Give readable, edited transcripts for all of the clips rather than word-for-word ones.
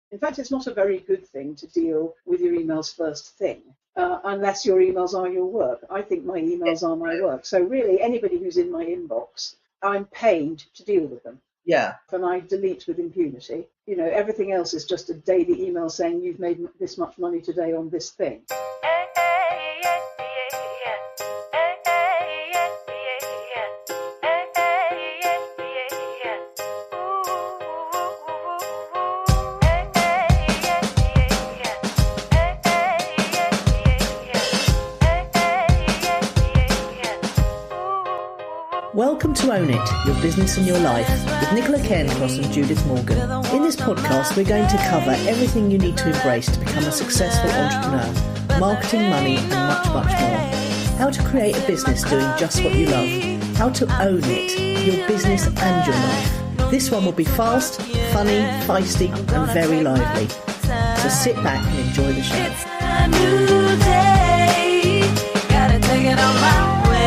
In fact, it's not a very good thing to deal with your emails first thing, unless your emails are your work. I think my emails are my work. So really, anybody who's in my inbox, I'm paid to deal with them. Yeah. And I delete with impunity. Everything else is just a daily email saying you've made this much money today on this thing. Welcome to Own It, Your Business and Your Life, with Nicola Cairncross and Judith Morgan. In this podcast, we're going to cover everything you need to embrace to become a successful entrepreneur, marketing, money, and much, much more. How to create a business doing just what you love. How to own it, your business and your life. This one will be fast, funny, feisty, and very lively. So sit back and enjoy the show. It's a new day. Gotta take it on my way.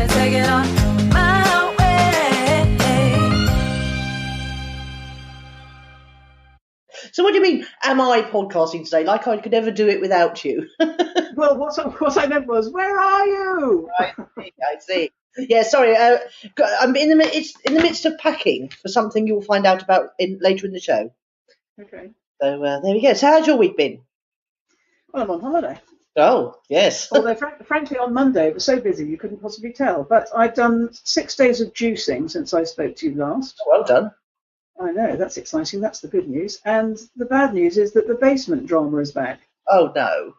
Take it on my way. So what do you mean, am I podcasting today? Like I could never do it without you. Well, what I meant was, where are you? I see. Yeah, sorry. I'm in the midst of packing for something you'll find out about later in the show. Okay. So there we go. So how's your week been? Well, I'm on holiday. Oh, yes. Although, frankly, on Monday it was so busy you couldn't possibly tell. But I've done 6 days of juicing since I spoke to you last. Well done. I know, that's exciting. That's the good news. And the bad news is that the basement drama is back. Oh, no.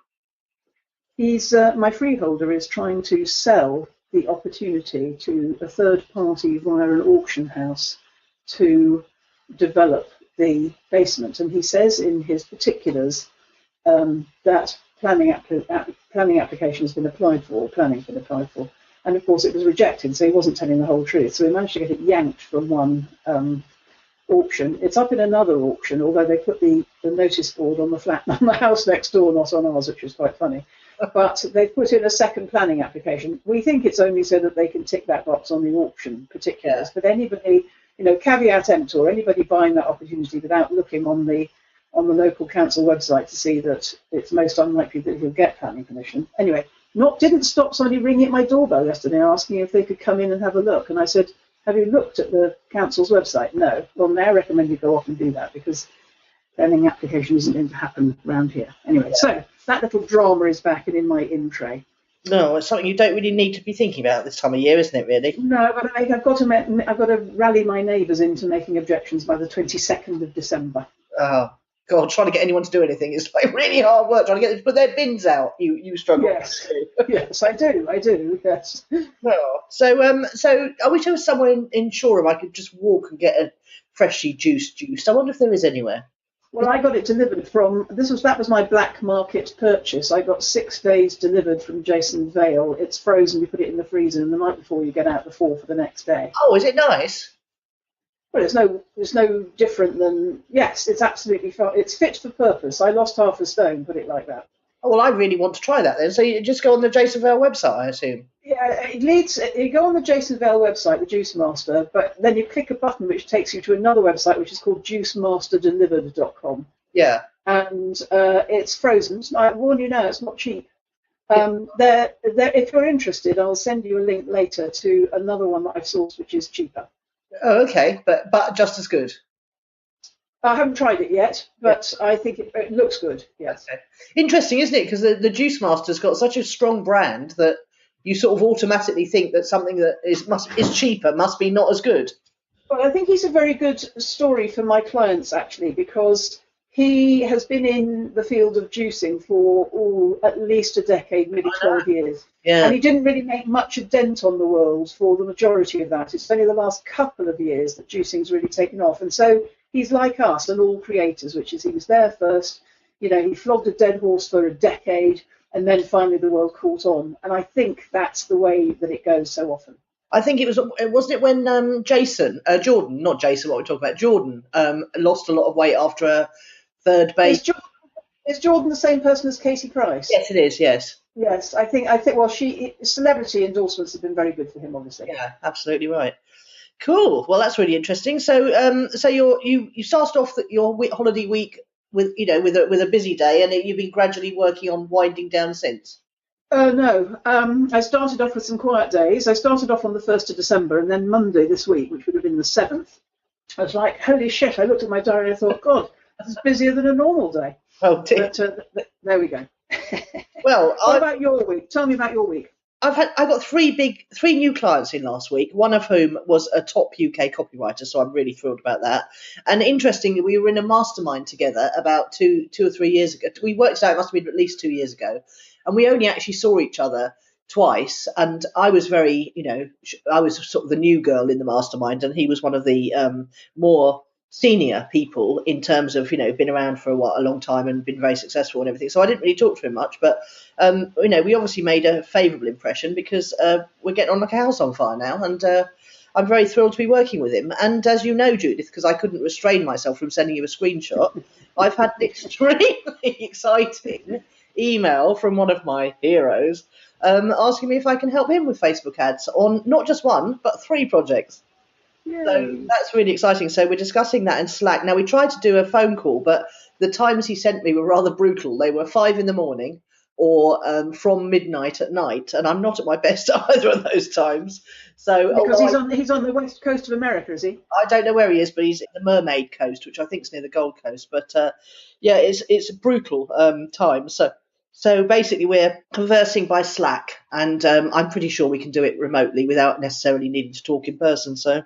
My freeholder is trying to sell the opportunity to a third party via an auction house to develop the basement. And he says in his particulars that planning application has been applied for, planning's been applied for, and of course it was rejected, so he wasn't telling the whole truth. So we managed to get it yanked from one auction. It's up in another auction, although they put the notice board on the house next door, not on ours, which was quite funny. But they've put in a second planning application. We think it's only so that they can tick that box on the auction particulars, but anybody, caveat emptor, anybody buying that opportunity without looking on the local council website to see that it's most unlikely that he'll get planning permission. Anyway, didn't stop somebody ringing at my doorbell yesterday asking if they could come in and have a look. And I said, have you looked at the council's website? No. Well, now I recommend you go off and do that because planning application isn't going to happen around here. Anyway, so that little drama is back and in my in tray. No, it's something you don't really need to be thinking about this time of year, isn't it, really? No, but I've got to rally my neighbours into making objections by the 22nd of December. Oh. God, trying to get anyone to do anything is like really hard work. Trying to get them to put their bins out, you struggle. Yes, yes, I do. Yes. Oh. So I wish there was somewhere in Shoreham I could just walk and get a freshly juiced juice. I wonder if there is anywhere. Well, I got it delivered from that was my black market purchase. I got 6 days delivered from Jason Vale. It's frozen. You put it in the freezer, and the night before you get out the fall for the next day. Oh, is it nice? Well, it's no different than, yes, it's absolutely fine. It's fit for purpose. I lost half a stone, put it like that. Oh, well, I really want to try that then. So you just go on the Jason Vale website, I assume? Yeah, you go on the Jason Vale website, the Juice Master, but then you click a button which takes you to another website which is called juicemasterdelivered.com. Yeah. And it's frozen. I warn you now, it's not cheap. If you're interested, I'll send you a link later to another one that I've sourced which is cheaper. Oh, okay, but just as good. I haven't tried it yet, but I think it looks good. Yes. Okay. Interesting, isn't it? Because the Juice Master's got such a strong brand that you sort of automatically think that something that is cheaper must be not as good. Well, I think he's a very good story for my clients actually, because he has been in the field of juicing for at least a decade, maybe 12 years. Yeah. And he didn't really make much a dent on the world for the majority of that. It's only the last couple of years that juicing's really taken off. And so he's like us and all creators, which is he was there first. He flogged a dead horse for a decade, and then finally the world caught on. And I think that's the way that it goes so often. I think wasn't it when Jordan lost a lot of weight after a third base. Is Jordan the same person as Casey Price? Yes, it is. Yes. Yes, I think. Well, celebrity endorsements have been very good for him, obviously. Yeah, absolutely right. Cool. Well, that's really interesting. So, so you started off your holiday week with with a busy day, and you've been gradually working on winding down since. No, I started off with some quiet days. I started off on the 1st of December, and then Monday this week, which would have been the 7th, I was like, holy shit, I looked at my diary and I thought, God, this is busier than a normal day. Oh dear. But there we go. Well, what about your week? Tell me about your week. I got three new clients in last week, one of whom was a top UK copywriter, so I'm really thrilled about that. And interestingly, we were in a mastermind together about two or 3 years ago. We worked it out, it must have been at least 2 years ago, and we only actually saw each other twice. And I was very, I was sort of the new girl in the mastermind, and he was one of the more senior people in terms of been around for a long time and been very successful and everything. So I didn't really talk to him much, but we obviously made a favourable impression because we're getting on like a house on fire now, and I'm very thrilled to be working with him. And as you know, Judith, because I couldn't restrain myself from sending you a screenshot, I've had an extremely exciting email from one of my heroes asking me if I can help him with Facebook ads on not just one but 3 projects. Yay. So that's really exciting. So we're discussing that in Slack. Now, we tried to do a phone call, but the times he sent me were rather brutal. They were 5 a.m. or from midnight at night, and I'm not at my best either of those times. So because he's on the west coast of America, is he? I don't know where he is, but he's in the Mermaid Coast, which I think is near the Gold Coast. But yeah, it's a brutal time. So basically, we're conversing by Slack, and I'm pretty sure we can do it remotely without necessarily needing to talk in person. So.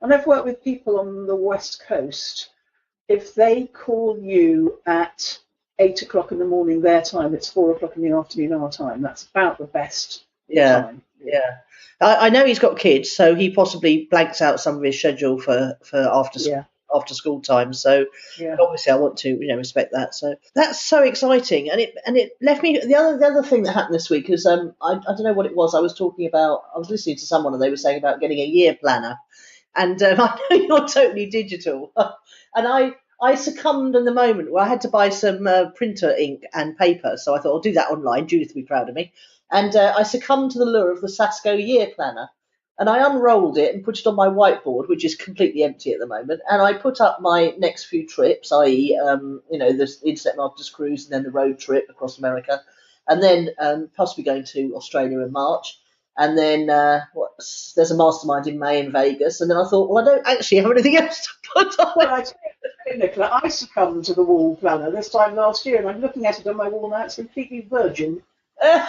And I've worked with people on the west coast. If they call you at 8 o'clock in the morning their time, it's 4 o'clock in the afternoon our time. That's about the best time. Yeah. I know he's got kids, so he possibly blanks out some of his schedule for after school time. So obviously I want to respect that. So that's so exciting, and it left me the other thing that happened this week is I don't know what it was. I was listening to someone and they were saying about getting a year planner. And I know you're totally digital. And I succumbed in the moment where I had to buy some printer ink and paper. So I thought I'll do that online. Judith will be proud of me. And I succumbed to the lure of the Sasco year planner. And I unrolled it and put it on my whiteboard, which is completely empty at the moment. And I put up my next few trips, i.e., the Internet Marketers Cruise and then the road trip across America. And then possibly going to Australia in March. And then there's a mastermind in May in Vegas. And then I thought, well, I don't actually have anything else to put on. Well, I tell you, Nicola, I succumbed to the wall planner this time last year, and I'm looking at it on my wall now. It's completely virgin.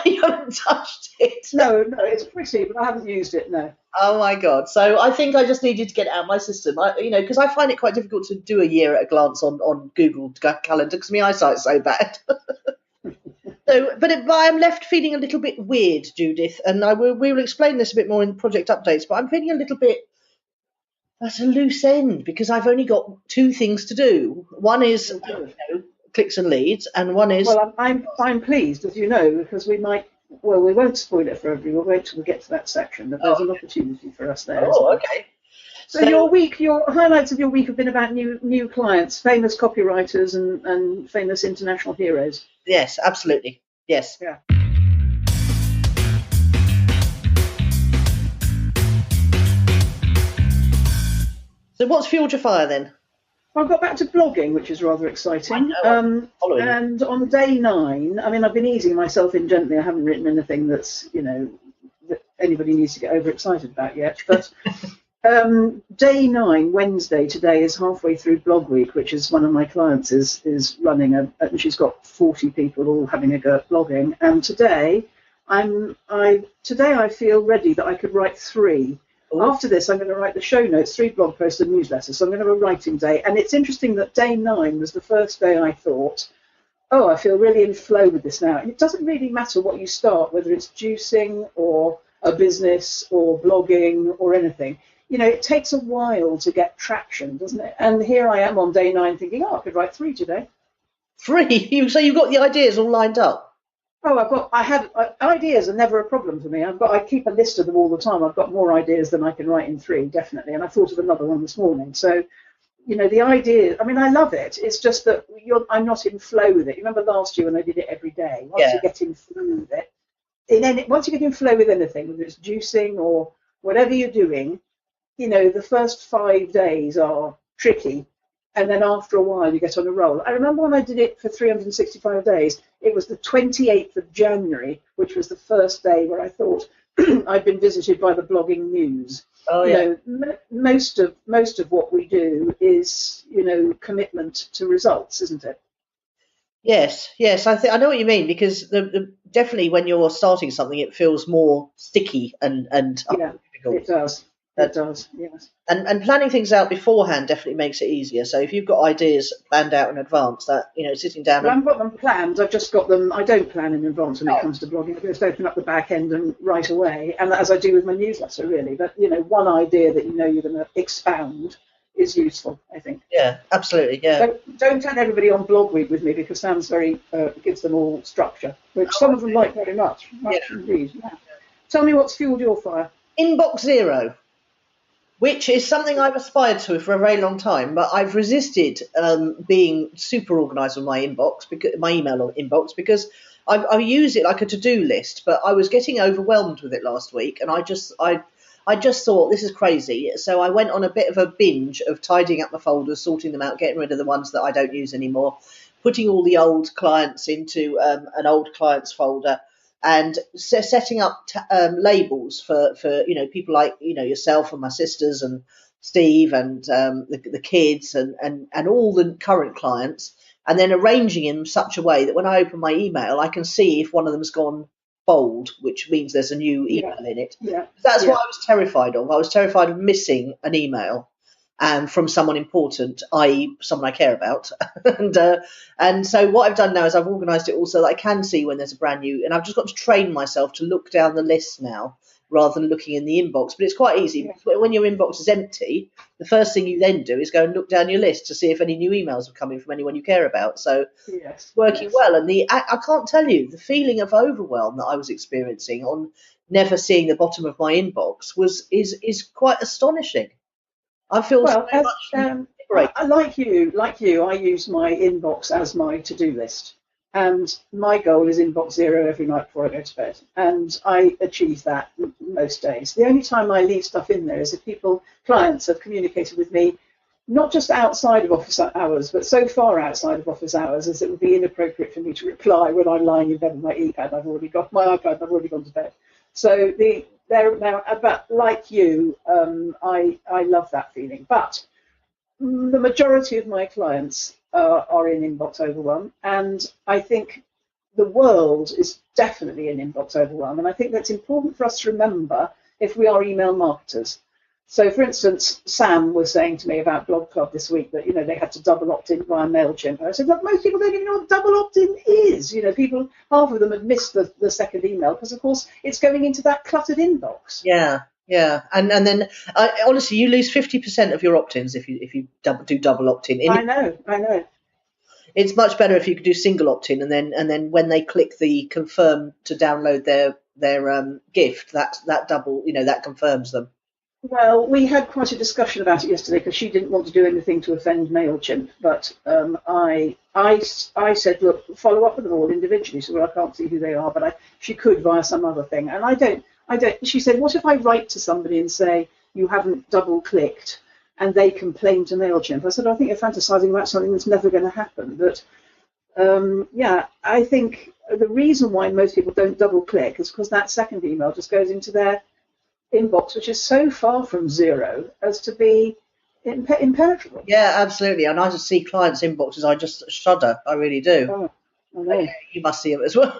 You haven't touched it? No, it's pretty, but I haven't used it, no. Oh, my God. So I think I just needed to get it out of my system, because I find it quite difficult to do a year at a glance on Google Calendar because my eyesight's so bad. But I'm left feeling a little bit weird, Judith, and we will explain this a bit more in project updates, but I'm feeling a little bit at a loose end because I've only got 2 things to do. One is clicks and leads, and one is... Well, I'm pleased, as you know, because we won't spoil it for everyone. We'll wait till we get to that section, but there's an opportunity for us there. Oh, okay. So your highlights of your week have been about new clients, famous copywriters and famous international heroes. Yes, absolutely. Yes. Yeah. So what's fueled your fire then? Well, I got back to blogging, which is rather exciting. And on day 9, I mean, I've been easing myself in gently. I haven't written anything that's, that anybody needs to get overexcited about yet. But day 9, Wednesday, today is halfway through blog week, which is one of my clients is running and she's got 40 people all having a go at blogging. And today I feel ready that I could write 3. Ooh. After this, I'm going to write the show notes, 3 blog posts and newsletters. So I'm going to have a writing day. And it's interesting that day 9 was the first day I thought, oh, I feel really in flow with this now. And it doesn't really matter what you start, whether it's juicing or a business or blogging or anything. It takes a while to get traction, doesn't it? And here I am on day 9 thinking, oh, I could write 3 today. 3? So you've got the ideas all lined up? Oh, ideas are never a problem for me. I keep a list of them all the time. I've got more ideas than I can write in 3, definitely. And I thought of another one this morning. So, the idea, I mean, I love it. It's just that I'm not in flow with it. You remember last year when I did it every day? Once you get in flow with it, once you get in flow with anything, whether it's juicing or whatever you're doing, the first 5 days are tricky, and then after a while you get on a roll. I remember when I did it for 365 days, it was the 28th of January, which was the first day where I thought I'd been visited by the blogging muse. Oh, yeah. Most of what we do is, commitment to results, isn't it? Yes. I know what you mean, because definitely when you're starting something, it feels more sticky and difficult. It does. It does, yes. And planning things out beforehand definitely makes it easier. So if you've got ideas planned out in advance, that sitting down. Well, I haven't got them planned. I've just got them. I don't plan in advance when it comes to blogging. I just open up the back end and write away, and as I do with my newsletter, really. But one idea that you're going to expound is useful, I think. Yeah, absolutely. Yeah. Don't turn everybody on blog read with me, because Sam's gives them all structure, which some of them like very much. Indeed. Yeah. Tell me what's fueled your fire. Inbox zero, which is something I've aspired to for a very long time, but I've resisted being super organised with my inbox, my email inbox, because I use it like a to-do list. But I was getting overwhelmed with it last week, and I just thought, this is crazy. So I went on a bit of a binge of tidying up my folders, sorting them out, getting rid of the ones that I don't use anymore, putting all the old clients into an old clients folder, and setting up labels for people like yourself and my sisters and Steve and the kids and all the current clients, and then arranging in such a way that when I open my email, I can see if one of them's gone bold, which means there's a new email in it. Yeah. That's what I was terrified of. I was terrified of missing an email from someone important, i.e. someone I care about. and so what I've done now is I've organised it all so that I can see when there's a brand new, and I've just got to train myself to look down the list now rather than looking in the inbox. But it's quite easy. Yeah. When your inbox is empty, the first thing you then do is go and look down your list to see if any new emails have come in from anyone you care about. So it's working well. And I can't tell you, the feeling of overwhelm that I was experiencing on never seeing the bottom of my inbox is quite astonishing. I feel so much like you, I use my inbox as my to-do list. And my goal is inbox zero every night before I go to bed. And I achieve that most days. The only time I leave stuff in there is if clients have communicated with me, not just outside of office hours, but so far outside of office hours as it would be inappropriate for me to reply when I'm lying in bed with my iPad. I've already gone to bed. So but like you, I love that feeling. But the majority of my clients are in inbox overwhelm, and I think the world is definitely in inbox overwhelm, and I think that's important for us to remember if we are email marketers. So, for instance, Sam was saying to me about Blog Club this week that they had to double opt-in via MailChimp. I said, look, most people don't even know what double opt-in is. People, half of them have missed the second email because, of course, it's going into that cluttered inbox. Yeah. And then honestly, you lose 50% of your opt-ins if you do double opt-in. I know. It's much better if you could do single opt-in, and then when they click the confirm to download their gift, that double, that confirms them. Well, we had quite a discussion about it yesterday because she didn't want to do anything to offend MailChimp, but I said, look, follow up with them all individually. So I can't see who they are, but she could via some other thing, and I don't. She said, what if I write to somebody and say, you haven't double clicked, and they complain to MailChimp? I said, I think you're fantasizing about something that's never going to happen. But I think the reason why most people don't double click is because that second email just goes into their inbox, which is so far from zero as to be impenetrable. Yeah, absolutely. And I just see clients' inboxes, I just shudder. I really do. Oh. Okay. You must see them as well.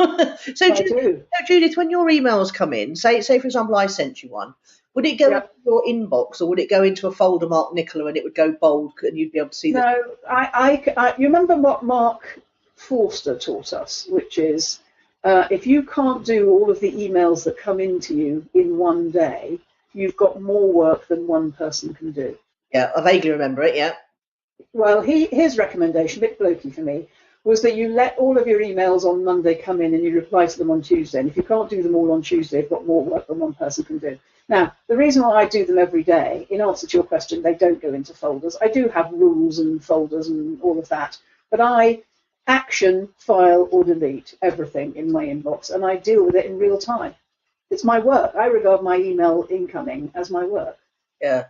So Judith, when your emails come in, say for example I sent you one, would it go into your inbox, or would it go into a folder marked Nicola and it would go bold and you'd be able to see that? No, I you remember what Mark Forster taught us, which is if you can't do all of the emails that come into you in one day, you've got more work than one person can do. Yeah, I vaguely remember it, yeah. Well, his recommendation, a bit blokey for me, was that you let all of your emails on Monday come in and you reply to them on Tuesday. And if you can't do them all on Tuesday, you've got more work than one person can do. Now, the reason why I do them every day, in answer to your question, they don't go into folders. I do have rules and folders and all of that, but I action, file, or delete everything in my inbox, and I deal with it in real time. It's my work. I regard my email incoming as my work. Yeah.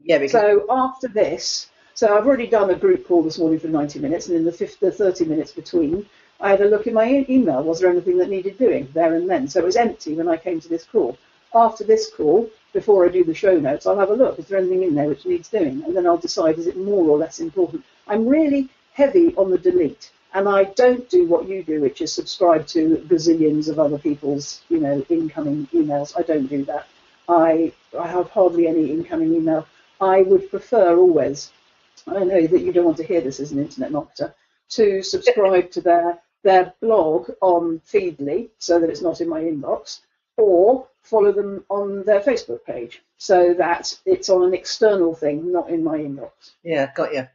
Yeah. Because... So after this, so I've already done a group call this morning for 90 minutes, and in the 30 minutes between, I had a look in my email. Was there anything that needed doing there and then? So it was empty when I came to this call. After this call, before I do the show notes, I'll have a look. Is there anything in there which needs doing? And then I'll decide, is it more or less important? I'm really heavy on the delete. And I don't do what you do, which is subscribe to gazillions of other people's, incoming emails. I don't do that. I have hardly any incoming email. I would prefer always, I know that you don't want to hear this as an internet marketer, to subscribe to their blog on Feedly so that it's not in my inbox, or follow them on their Facebook page so that it's on an external thing, not in my inbox. Yeah, got you.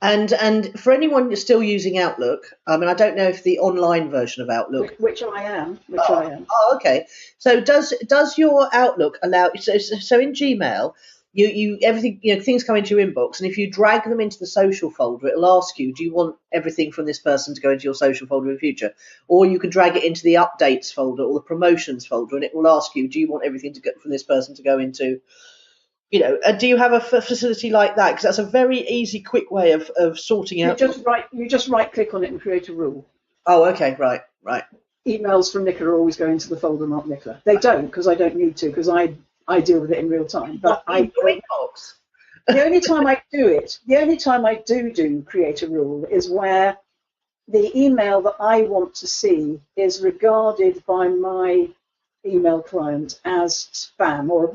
And for anyone who's still using Outlook, I mean, I don't know if the online version of Outlook, which I am. Oh, okay. So does your Outlook allow? So in Gmail, you everything, things come into your inbox, and if you drag them into the social folder, it'll ask you, do you want everything from this person to go into your social folder in the future? Or you can drag it into the updates folder or the promotions folder, and it will ask you, do you want everything to go from this person to go into? Do you have a facility like that? Because that's a very easy, quick way of sorting out. You just right click on it and create a rule. Oh, okay, right. Emails from Nicola always go into the folder, not Nicola. They don't, because I don't need to, because I deal with it in real time. But the only time I do it, the only time I do create a rule is where the email that I want to see is regarded by my email client as spam or a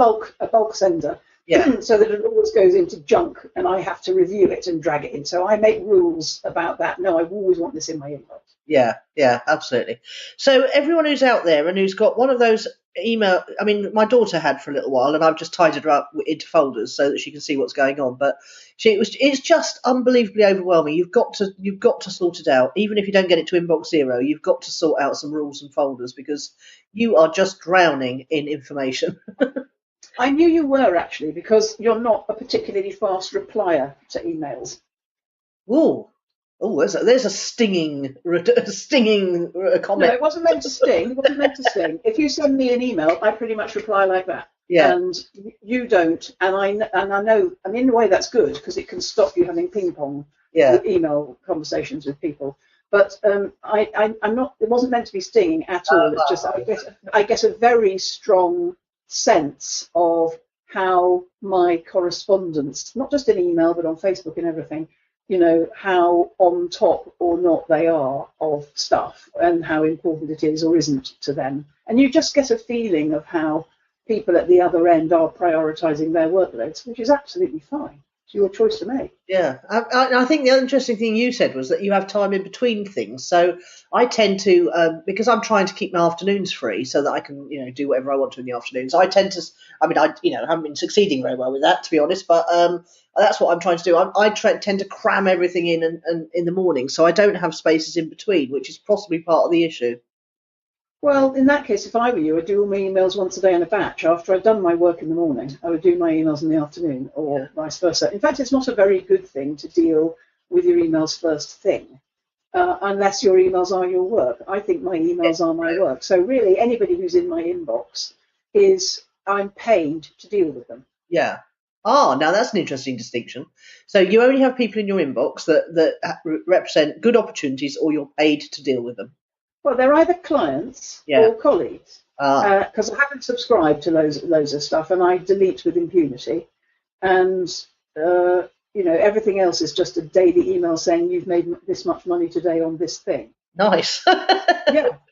bulk sender. Yeah. So that it always goes into junk and I have to review it and drag it in. So I make rules about that. No, I always want this in my inbox. Yeah, absolutely. So everyone who's out there and who's got one of those email, I mean, my daughter had for a little while, and I've just tidied her up into folders so that she can see what's going on. But it's just unbelievably overwhelming. You've got to sort it out. Even if you don't get it to inbox 0, you've got to sort out some rules and folders because you are just drowning in information. I knew you were, actually, because you're not a particularly fast replier to emails. Oh, there's a stinging comment. No, it wasn't meant to sting. If you send me an email, I pretty much reply like that. Yeah. And you don't. And I know. I mean, in a way, that's good because it can stop you having ping pong email conversations with people. But I'm not. It wasn't meant to be stinging at all. It's just I get a very strong sense of how my correspondence, not just in email but on Facebook and everything, how on top or not they are of stuff and how important it is or isn't to them. And you just get a feeling of how people at the other end are prioritising their workloads, which is absolutely fine. It's your choice to make. Yeah. I think the other interesting thing you said was that you have time in between things. So I tend to, because I'm trying to keep my afternoons free so that I can, do whatever I want to in the afternoons. I tend to, I haven't been succeeding very well with that, to be honest, but that's what I'm trying to do. I tend to cram everything in the morning, so I don't have spaces in between, which is possibly part of the issue. Well, in that case, if I were you, I'd do all my emails once a day in a batch. After I'd done my work in the morning, I would do my emails in the afternoon, or vice versa. In fact, it's not a very good thing to deal with your emails first thing, unless your emails are your work. I think my emails are my work. So really, anybody who's in my inbox I'm paid to deal with them. Yeah. Now that's an interesting distinction. So you only have people in your inbox that represent good opportunities, or you're paid to deal with them. Well, they're either clients or colleagues, because I haven't subscribed to loads of stuff, and I delete with impunity. And everything else is just a daily email saying you've made this much money today on this thing. Nice.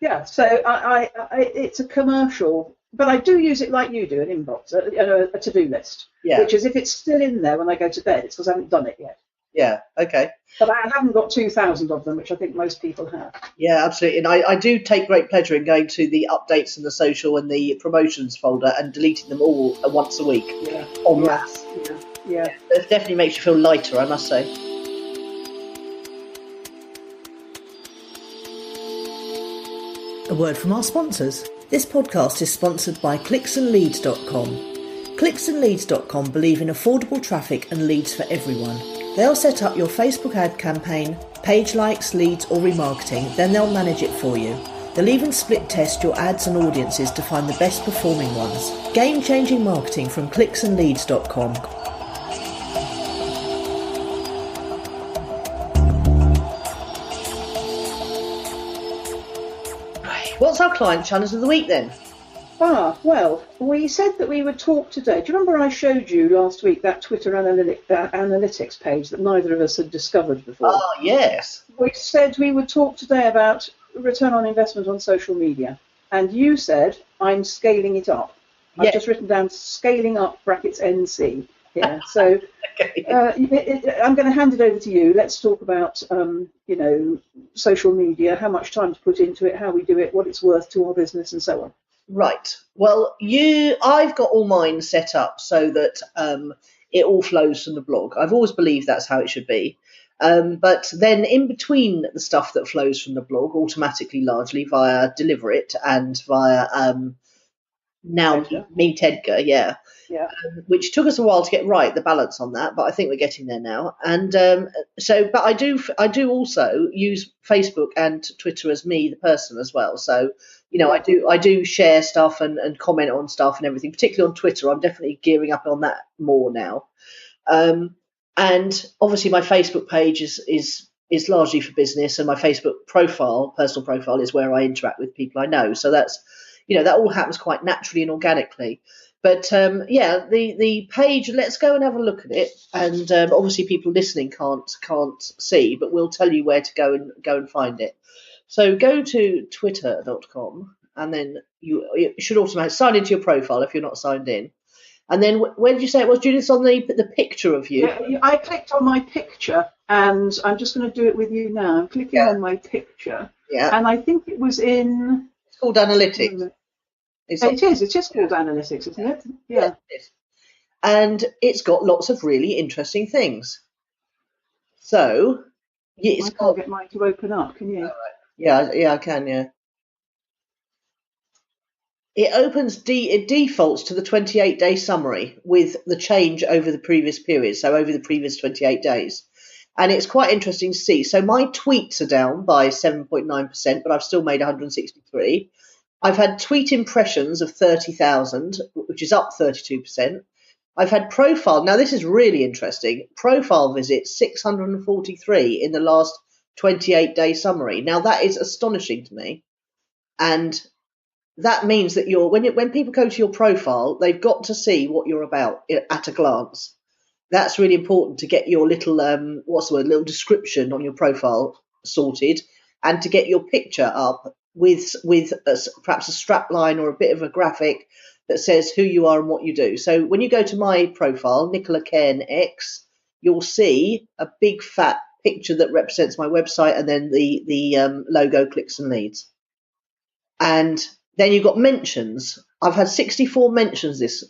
Yeah. So I it's a commercial, but I do use it like you do, an inbox, a to-do list. Yeah. Which is if it's still in there when I go to bed, it's because I haven't done it yet. Yeah, okay. But I haven't got 2,000 of them, which I think most people have. Yeah, absolutely. And I do take great pleasure in going to the updates and the social and the promotions folder and deleting them all once a week. Yeah. En masse. Yeah. It definitely makes you feel lighter, I must say. A word from our sponsors. This podcast is sponsored by clicksandleads.com. Clicksandleads.com believe in affordable traffic and leads for everyone. They'll set up your Facebook ad campaign, page likes, leads or remarketing, then they'll manage it for you. They'll even split test your ads and audiences to find the best performing ones. Game-changing marketing from clicksandleads.com. What's our client challenge of the week then? Well, we said that we would talk today. Do you remember I showed you last week that Twitter analytics page that neither of us had discovered before? Oh, yes. We said we would talk today about return on investment on social media. And you said, I'm scaling it up. I've just written down scaling up brackets NC here. So I'm going to hand it over to you. Let's talk about, social media, how much time to put into it, how we do it, what it's worth to our business and so on. Right. Well, I've got all mine set up so that it all flows from the blog. I've always believed that's how it should be. But then in between the stuff that flows from the blog, automatically largely via Deliver It and via Meet Edgar, which took us a while to get right, the balance on that, but I think we're getting there now. And but I do also use Facebook and Twitter as me, the person, as well. So, I do share stuff and comment on stuff and everything, particularly on Twitter. I'm definitely gearing up on that more now. And obviously my Facebook page is largely for business, and my Facebook personal profile, is where I interact with people I know. So that's, that all happens quite naturally and organically. But the page, let's go and have a look at it. And obviously people listening can't see, but we'll tell you where to go and find it. So go to twitter.com, and then you should automatically sign into your profile if you're not signed in. And then where did you say it was, Judith? On the picture of you? Yeah, I clicked on my picture, and I'm just going to do it with you now. I'm clicking on my picture, and I think it was in... It's called analytics. It is called analytics, isn't it? Yeah. It is. And it's got lots of really interesting things. So... I can't get mine to open up, can you? Right. Yeah, I can, yeah. It opens, it defaults to the 28-day summary with the change over the previous period, so over the previous 28 days. And it's quite interesting to see. So my tweets are down by 7.9%, but I've still made 163. I've had tweet impressions of 30,000, which is up 32%. I've had profile, now this is really interesting, profile visits 643 in the last 28-day summary. Now that is astonishing to me. And that means that when people go to your profile, they've got to see what you're about at a glance. That's really important to get your little little description on your profile sorted, and to get your picture up with perhaps a strap line or a bit of a graphic that says who you are and what you do. So when you go to my profile, Nicola Cairncross, you'll see a big fat picture that represents my website, and then the logo Clicks and Leads. And then you've got mentions. I've had 64 mentions this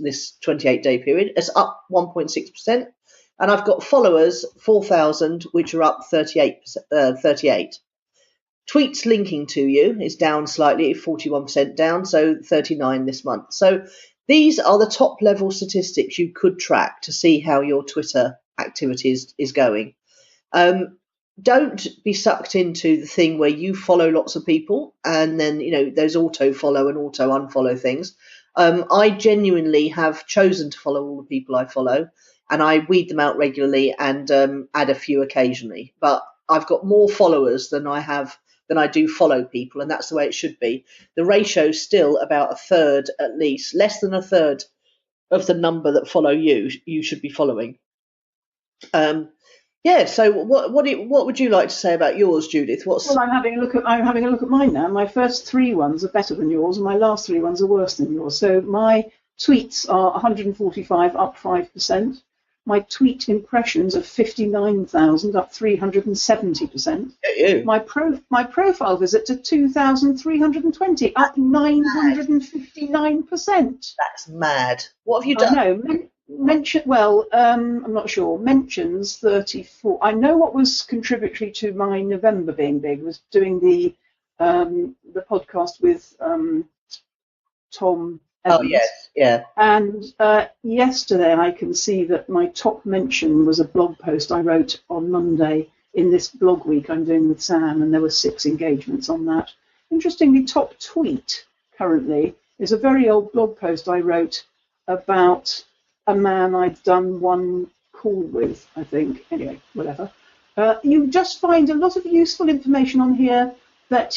28-day period. It's up 1.6%. And I've got followers, 4,000, which are up 38. Tweets linking to you is down slightly, 41% down, so 39 this month. So these are the top level statistics you could track to see how your Twitter activity is going. Don't be sucked into the thing where you follow lots of people and then, those auto follow and auto unfollow things. I genuinely have chosen to follow all the people I follow, and I weed them out regularly and add a few occasionally. But I've got more followers than I do follow people, and that's the way it should be. The ratio is still about a third, at least, less than a third of the number that follow you should be following. So what would you like to say about yours, Judith? Well, I'm having a look at mine now. My first 3 ones are better than yours, and my last 3 ones are worse than yours. So my tweets are 145, up 5%. My tweet impressions are 59,000, up 370%. My profile visits are 2,320, up 959%. That's mad. What have you done? I'm not sure. Mentions 34. I know what was contributory to my November being big was doing the podcast with Tom Evans. Oh yes, yeah. And yesterday I can see that my top mention was a blog post I wrote on Monday in this blog week I'm doing with Sam, and there were 6 engagements on that. Interestingly, top tweet currently is a very old blog post I wrote about a man I'd done one call with, I think. Anyway, whatever. You just find a lot of useful information on here that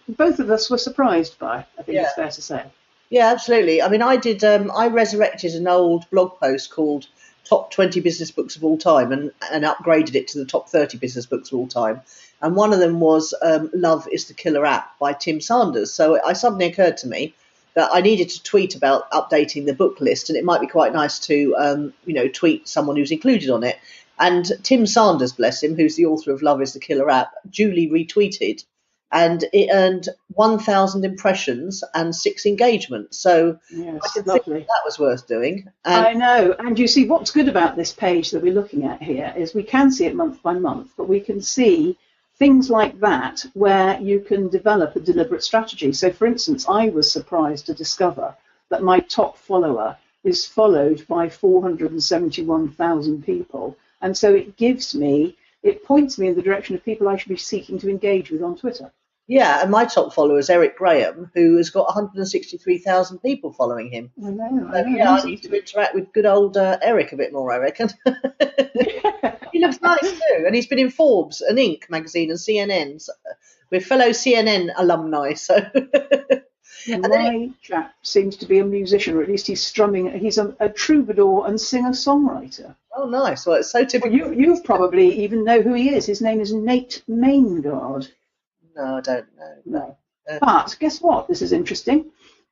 both of us were surprised by, I think it's fair to say. Yeah, absolutely. I mean, I resurrected an old blog post called Top 20 Business Books of All Time and upgraded it to the top 30 business books of all time. And one of them was Love is the Killer App by Tim Sanders. So it suddenly occurred to me that I needed to tweet about updating the book list, and it might be quite nice to, tweet someone who's included on it. And Tim Sanders, bless him, who's the author of Love is the Killer App, duly retweeted, and it earned 1,000 impressions and 6 engagements. So I could think that was worth doing. I know. And you see, what's good about this page that we're looking at here is we can see it month by month, but we can see things like that where you can develop a deliberate strategy. So, for instance, I was surprised to discover that my top follower is followed by 471,000 people. And so it points me in the direction of people I should be seeking to engage with on Twitter. Yeah, and my top follower is Eric Graham, who has got 163,000 people following him. I know. I need to interact with good old Eric a bit more, I reckon. He looks nice too, and he's been in Forbes and Inc. magazine and CNN. So we're fellow CNN alumni, so... My chap seems to be a musician, or at least he's strumming. He's a troubadour and singer-songwriter. Oh, nice. Well, it's so typical. Well, you probably even know who he is. His name is Nate Maingard. No, I don't know. No. But guess what? This is interesting.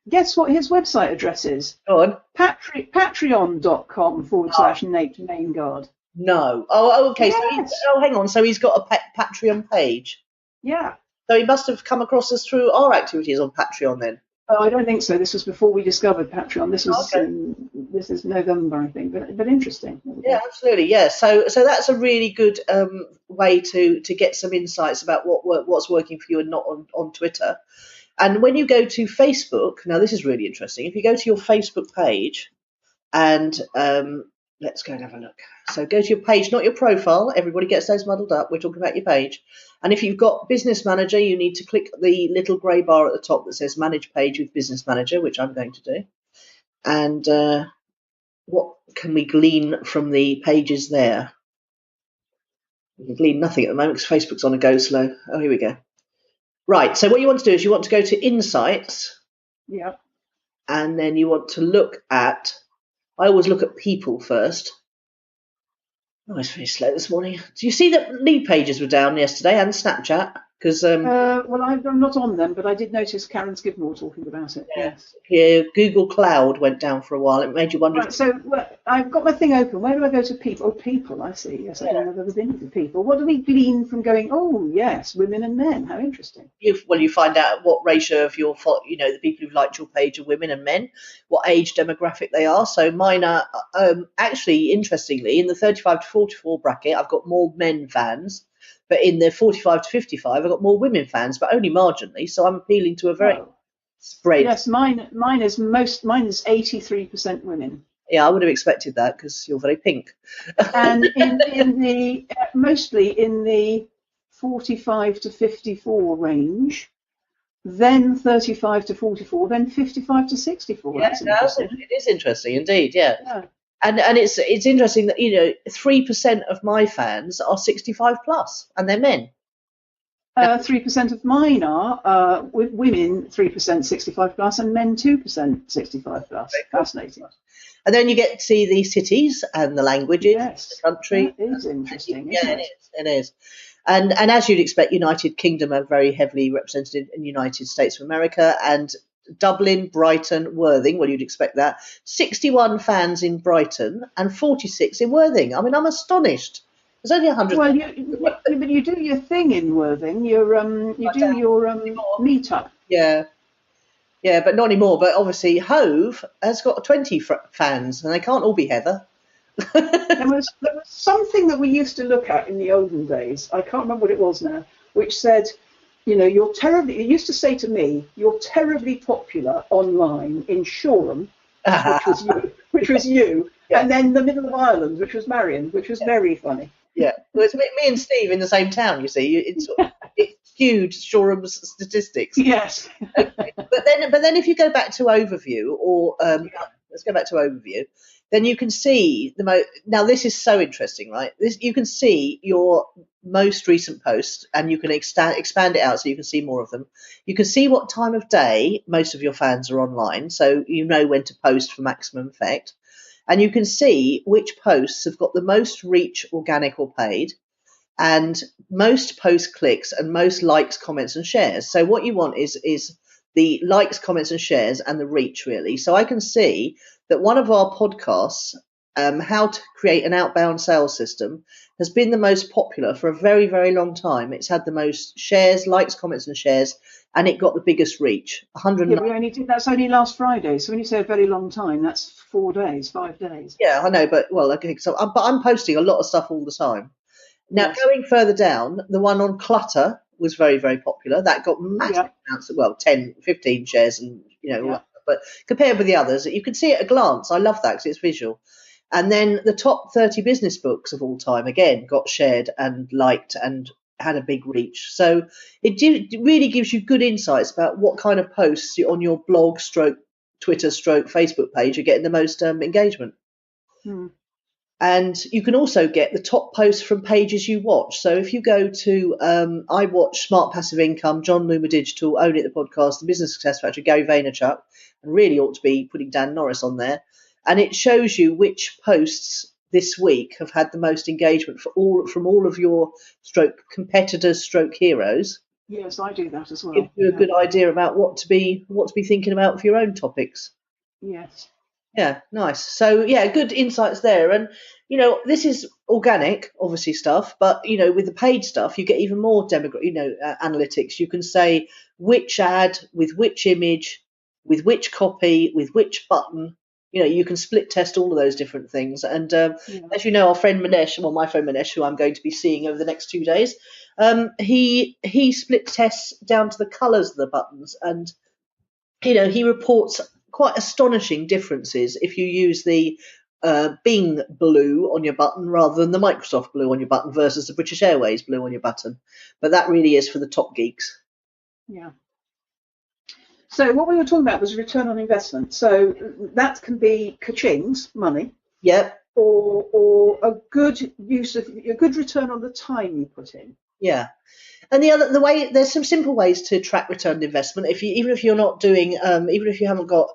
Guess what his website address is? Go on. Patreon.com/Nate Maingard. No. Oh, okay. Yes. So hang on. So he's got a Patreon page. Yeah. So he must have come across us through our activities on Patreon then. Oh, I don't think so. This was before we discovered Patreon. This was this is November, I think, but interesting. Yeah, absolutely. Yeah. So that's a really good way to get some insights about what's working for you and not on Twitter. And when you go to Facebook, now this is really interesting. If you go to your Facebook page, and let's go and have a look. So go to your page, not your profile. Everybody gets those muddled up. We're talking about your page. And if you've got Business Manager, you need to click the little grey bar at the top that says Manage Page with Business Manager, which I'm going to do. And what can we glean from the pages there? We can glean nothing at the moment because Facebook's on a go slow. Oh, here we go. Right, so what you want to do is you want to go to Insights. Yeah. And then you want to look at, I always look at people first. Oh, it's very slow this morning. Do you see that lead pages were down yesterday and Snapchat? Because well, I'm not on them, but I did notice Karen Skidmore talking about it. Yes. Yeah, Google Cloud went down for a while. It made you wonder. Right, so I've got my thing open. Where do I go to people? Oh, people. I see. Yes, I don't know if I've ever been to people. What do we glean from going? Oh, yes, women and men. How interesting. You find out what ratio of your, the people who've liked your page are women and men, what age demographic they are. So mine are actually, interestingly, in the 35 to 44 bracket, I've got more men fans. But in the 45 to 55, I've got more women fans, but only marginally. So I'm appealing to a very spread. Yes, mine is 83% women. Yeah, I would have expected that because you're very pink. And mostly in the 45 to 54 range, then 35 to 44, then 55 to 64. Yeah, it is interesting indeed. Yeah. And it's interesting that 3% of my fans are 65 plus, and they're men. 3% of mine are women 3% 65 plus, and men 2% 65 plus. Fascinating. And then you get to see the cities and the languages, the country. That is interesting. It is. And as you'd expect, United Kingdom are very heavily represented in United States of America, and Dublin, Brighton, Worthing, well, you'd expect that. 61 fans in Brighton and 46 in Worthing. I mean, I'm astonished. There's only 100. Well, but you do your thing in Worthing. You do your meetup. Yeah, but not anymore. But obviously, Hove has got 20 fans, and they can't all be Heather. there was something that we used to look at in the olden days. I can't remember what it was now, which said, it used to say to me, you're terribly popular online in Shoreham, which was you, yeah. And then the middle of Ireland, which was Marion, which was very funny. Yeah, well, it's me and Steve in the same town, you see. It's skewed Shoreham's statistics. Yes. Okay. But then if you go back to overview, or let's go back to overview, then you can see now this is so interesting, right? You can see your most recent posts, and you can expand it out so you can see more of them. You can see what time of day most of your fans are online, so you know when to post for maximum effect. And you can see which posts have got the most reach, organic or paid, and most post clicks and most likes, comments and shares. So what you want is the likes, comments and shares and the reach, really. So I can see that one of our podcasts, How to Create an Outbound Sales System, has been the most popular for a very, very long time. It's had the most shares, likes, comments and shares, and it got the biggest reach. 100. Yeah, that's only last Friday. So when you say a very long time, that's 4 days, 5 days. Yeah, I know, but I'm posting a lot of stuff all the time. Now, yes. Going further down, the one on clutter was very, very popular. That got massive amounts of, 10, 15 shares, and but compared with the others, you can see at a glance. I love that because it's visual. And then the top 30 business books of all time, again, got shared and liked and had a big reach. So it really gives you good insights about what kind of posts on your blog / Twitter / Facebook page are getting the most engagement. And you can also get the top posts from pages you watch. So if you go to, I watch Smart Passive Income, John Loomer Digital, Own It, the podcast, The Business Success Factory, Gary Vaynerchuk, and really ought to be putting Dan Norris on there. And it shows you which posts this week have had the most engagement from all of your competitors / heroes. Yes, I do that as well. Gives you a good idea about what to be thinking about for your own topics. Yes. Yeah, nice. So good insights there. And this is organic, obviously, stuff, but with the paid stuff, you get even more analytics. You can say which ad with which image, with which copy, with which button. You can split test all of those different things. And as you know, our friend Manesh, my friend Manesh, who I'm going to be seeing over the next 2 days, he split tests down to the colours of the buttons, and he reports quite astonishing differences if you use the Bing blue on your button rather than the Microsoft blue on your button versus the British Airways blue on your button. But that really is for the top geeks. Yeah. So what we were talking about was return on investment. So that can be ka-chings, money. Yep. Or a good return on the time you put in. Yeah. And the way, there's some simple ways to track return on investment. Even if you're not doing, even if you haven't got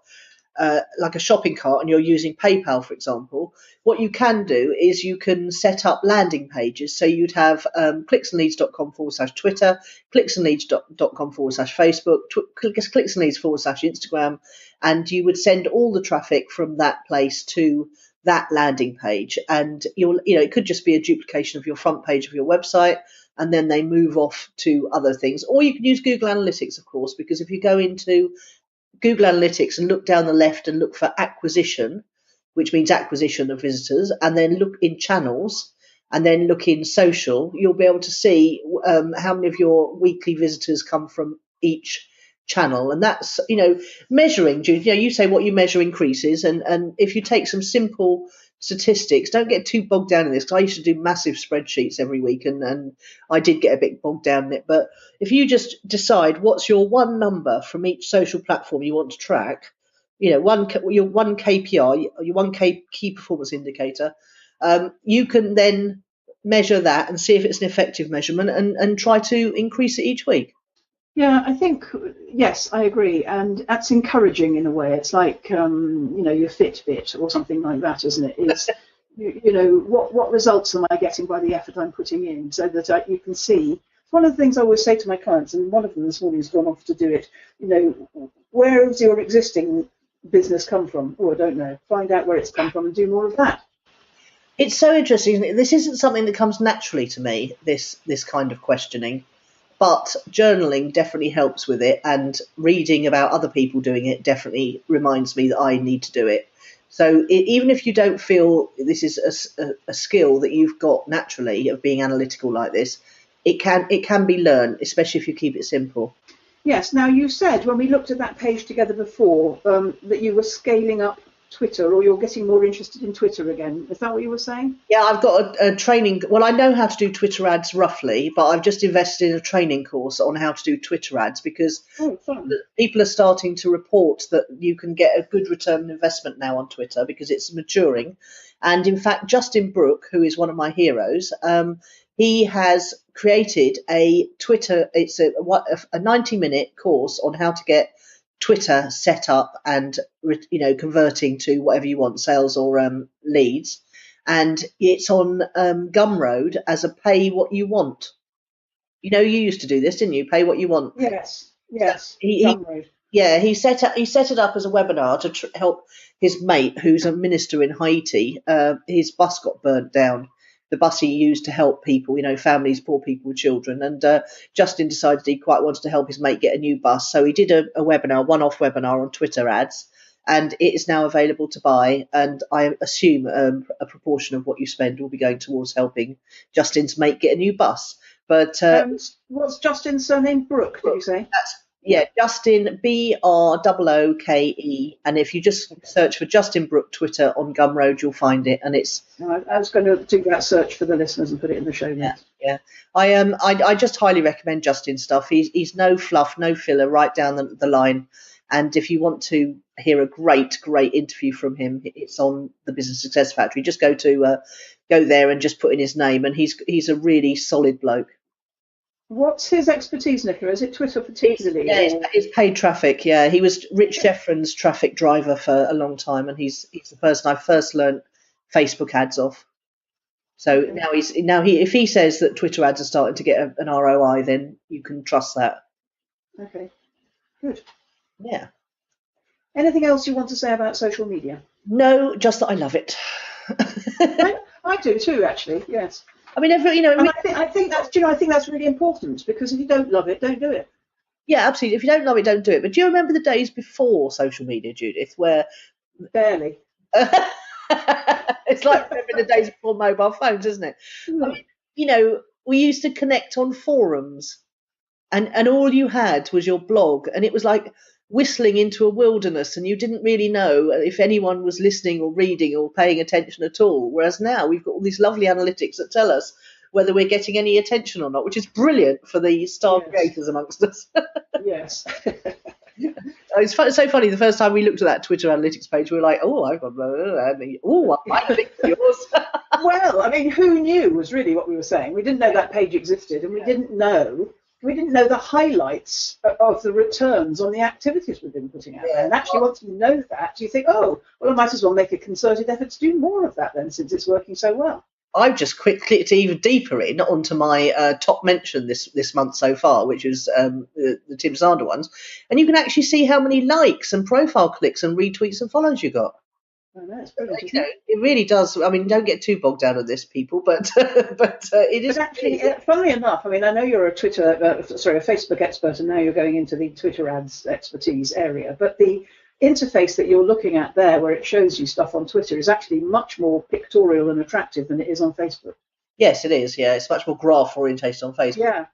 like a shopping cart and you're using PayPal, for example, what you can do is you can set up landing pages. So you'd have clicksandleads.com/Twitter, clicksandleads.com/Facebook, clicksandleads/Instagram, and you would send all the traffic from that place to that landing page. And it could just be a duplication of your front page of your website, and then they move off to other things. Or you can use Google Analytics, of course, because if you go into Google Analytics and look down the left and look for acquisition, which means acquisition of visitors, and then look in channels, and then look in social, you'll be able to see how many of your weekly visitors come from each channel. And that's, measuring, you say what you measure increases, and if you take some simple statistics, don't get too bogged down in this, because I used to do massive spreadsheets every week, and I did get a bit bogged down in it. But if you just decide what's your one number from each social platform you want to track, your one KPI, your one key performance indicator, you can then measure that and see if it's an effective measurement, and try to increase it each week. Yeah, I think, yes, I agree. And that's encouraging in a way. It's like, your Fitbit or something like that, isn't it? It's, what results am I getting by the effort I'm putting in, so that you can see. One of the things I always say to my clients, and one of them this morning has gone off to do it, where has your existing business come from? Oh, I don't know. Find out where it's come from and do more of that. It's so interesting. This isn't something that comes naturally to me, this kind of questioning. But journaling definitely helps with it, and reading about other people doing it definitely reminds me that I need to do it. So even if you don't feel this is a skill that you've got naturally of being analytical like this, it can be learned, especially if you keep it simple. Yes. Now, you said when we looked at that page together before that you were scaling up Twitter, or you're getting more interested in Twitter again. Is that what you were saying? Yeah, I've got a training. Well, I know how to do Twitter ads roughly, but I've just invested in a training course on how to do Twitter ads because people are starting to report that you can get a good return on investment now on Twitter because it's maturing. And in fact, Justin Brooke, who is one of my heroes, he has created a Twitter. It's a 90-minute course on how to get Twitter set up and converting to whatever you want, sales or leads, and it's on Gumroad as a pay what you want. You used to do this, didn't you? Pay what you want. Yes. Gumroad. He set it up as a webinar to help his mate, who's a minister in Haiti. His bus got burnt down. The bus he used to help people, families, poor people with children. And Justin decided he quite wanted to help his mate get a new bus. So he did a webinar, one-off webinar on Twitter ads, and it is now available to buy. And I assume a proportion of what you spend will be going towards helping Justin's mate get a new bus. But what's Justin's surname? Brooke, did you say? Justin, Brooke, and if you just search for Justin Brooke Twitter on Gumroad, you'll find it. And it's. I was going to do that search for the listeners and put it in the show notes. Yeah. I just highly recommend Justin's stuff. He's no fluff, no filler, right down the line. And if you want to hear a great interview from him, it's on the Business Success Factory. Just go there and just put in his name, and he's a really solid bloke. What's his expertise, Nicola? Is it Twitter particularly? Yeah, it's paid traffic. Yeah, he was Rich Sheffrin's traffic driver for a long time, and he's the person I first learnt Facebook ads off. So if he says that Twitter ads are starting to get an ROI, then you can trust that. Okay, good. Yeah. Anything else you want to say about social media? No, just that I love it. I do too, actually. Yes. I mean, I think that's really important, because if you don't love it, don't do it. Yeah, absolutely. If you don't love it, don't do it. But do you remember the days before social media, Judith, where barely? It's like remember the days before mobile phones, isn't it? I mean, we used to connect on forums, and all you had was your blog, and it was like whistling into a wilderness, and you didn't really know if anyone was listening or reading or paying attention at all. Whereas now we've got all these lovely analytics that tell us whether we're getting any attention or not, which is brilliant for the star creators amongst us. Yes. It's so funny. The first time we looked at that Twitter analytics page, we were like, "Oh, I've got I think yours." Well, I mean, who knew was really what we were saying. We didn't know that page existed, and we didn't know the highlights of the returns on the activities we've been putting out there. And actually, once you know that, you think, oh, well, I might as well make a concerted effort to do more of that then, since it's working so well. I've just clicked even deeper in onto my top mention this month so far, which is the Tim Sander ones, and you can actually see how many likes and profile clicks and retweets and follows you got. Oh, that's brilliant, it really does. I mean, don't get too bogged down on this, people, but it is. But actually, funnily enough, I mean, I know you're a Facebook expert, and now you're going into the Twitter ads expertise area. But the interface that you're looking at there, where it shows you stuff on Twitter, is actually much more pictorial and attractive than it is on Facebook. Yes, it is. Yeah, it's much more graph orientated on Facebook. Yeah.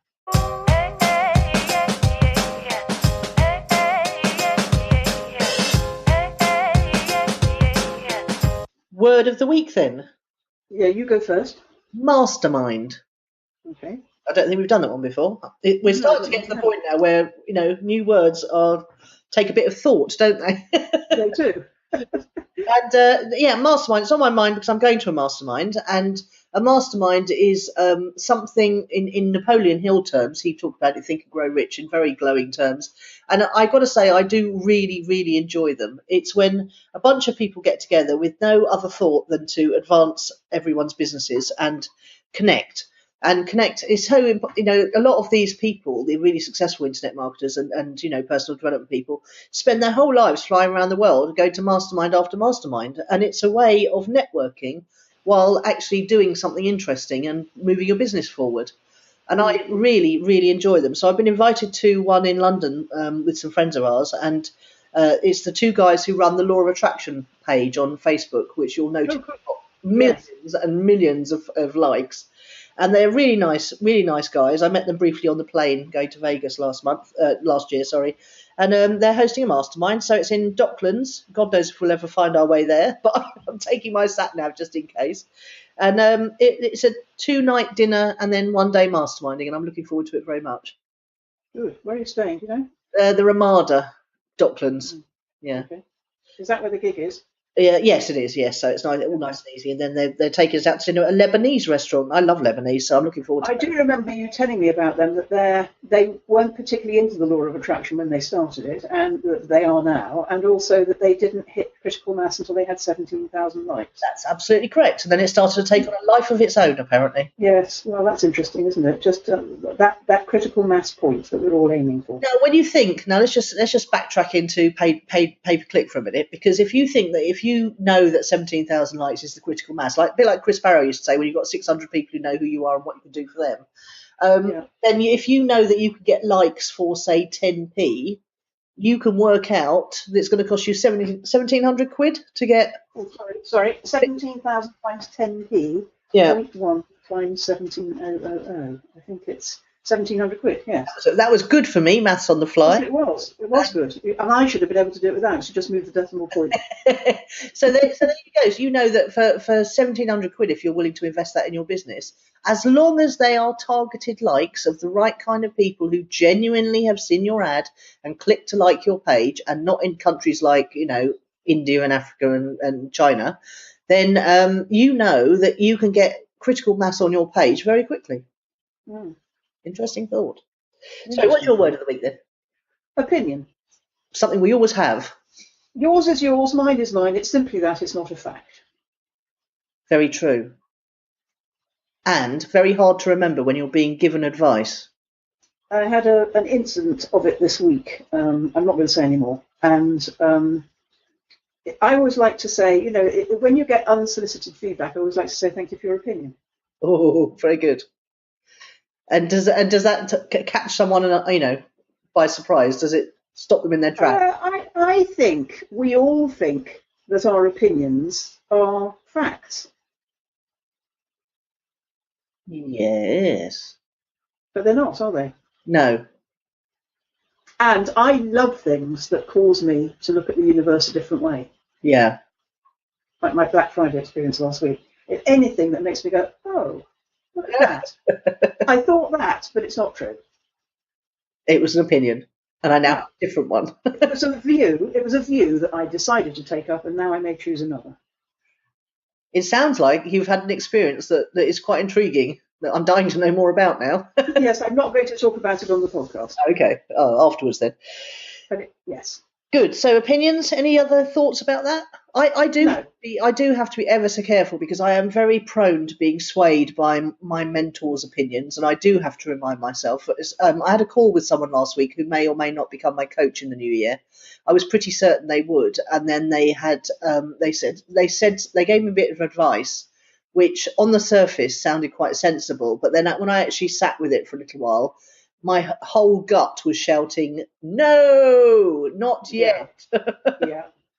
Word of the week, then. Yeah, you go first. Mastermind. Okay. I don't think we've done that one before. We're starting to get to the point now where new words take a bit of thought, don't they? They do. And mastermind. It's on my mind because I'm going to a mastermind, and a mastermind is something in Napoleon Hill terms. He talked about it, Think and Grow Rich, in very glowing terms. And I got to say, I do really, really enjoy them. It's when a bunch of people get together with no other thought than to advance everyone's businesses and connect. And connect is so important. A lot of these people, the really successful internet marketers and personal development people, spend their whole lives flying around the world and going to mastermind after mastermind. And it's a way of networking while actually doing something interesting and moving your business forward. And I really, really enjoy them. So I've been invited to one in London with some friends of ours, and it's the two guys who run the Law of Attraction page on Facebook, which you'll notice got millions and millions of likes. and they're really nice guys. I met them briefly on the plane going to Vegas last year, and they're hosting a mastermind. So it's in Docklands. God knows if we'll ever find our way there, but I'm taking my sat nav just in case. And it's a 2-night dinner and then 1-day masterminding, and I'm looking forward to it very much. Good. Where are you staying? Do you know? The Ramada, Docklands. Yeah. Okay. Is that where the gig is? Yes, it is. Yes, so it's nice, all nice and easy. And then they're taking us out to dinner at a Lebanese restaurant. I love Lebanese, so I'm looking forward to it. I do remember you telling me about them, that they weren't particularly into the law of attraction when they started it, and that they are now, and also that they didn't hit critical mass until they had 17,000 likes. That's absolutely correct. And then it started to take on a life of its own, apparently. Yes, well, that's interesting, isn't it? Just that critical mass point that we're all aiming for. Now, when you think, let's just backtrack into pay-per-click for a minute, because if you think that if you know that 17,000 likes is the critical mass, a bit like Chris Barrow used to say, when you've got 600 people who know who you are and what you can do for them, then if you know that you could get likes for, say, 10p, you can work out that it's going to cost you 1,700 quid to get... Oh, sorry, 17,000 times 10p, 0.1 times 17,000. I think it's 1,700 quid, yes. So that was good for me, maths on the fly. Yes, it was good. And I should have been able to do it without, so just move the decimal point. So there you go. So you know that for 1,700 quid, if you're willing to invest that in your business, as long as they are targeted likes of the right kind of people who genuinely have seen your ad and clicked to like your page, and not in countries like, India and Africa and China, then you know that you can get critical mass on your page very quickly. Mm. Interesting thought. So what's your word of the week then? Opinion. Something we always have. Yours is yours, mine is mine. It's simply that, it's not a fact. Very true. And very hard to remember when you're being given advice. I had an incident of it this week. I'm not going to say any more. And I always like to say, when you get unsolicited feedback, I always like to say thank you for your opinion. Oh, very good. And does that catch someone, by surprise? Does it stop them in their tracks? I think we all think that our opinions are facts. Yes. But they're not, are they? No. And I love things that cause me to look at the universe a different way. Yeah. Like my Black Friday experience last week. Anything that makes me go, oh, look at that. I thought that, but it's not true. It was an opinion, and I now have a different one. It was a view that I decided to take up, and now I may choose another. It sounds like you've had an experience that is quite intriguing, that I'm dying to know more about now. Yes, I'm not going to talk about it on the podcast. Okay, afterwards then. But yes. Good. So opinions. Any other thoughts about that? I do. No. I do have to be ever so careful, because I am very prone to being swayed by my mentor's opinions, and I do have to remind myself. I had a call with someone last week who may or may not become my coach in the new year. I was pretty certain they would, and then they had. They said they gave me a bit of advice, which on the surface sounded quite sensible, but then when I actually sat with it for a little while, my whole gut was shouting, "No, not yet."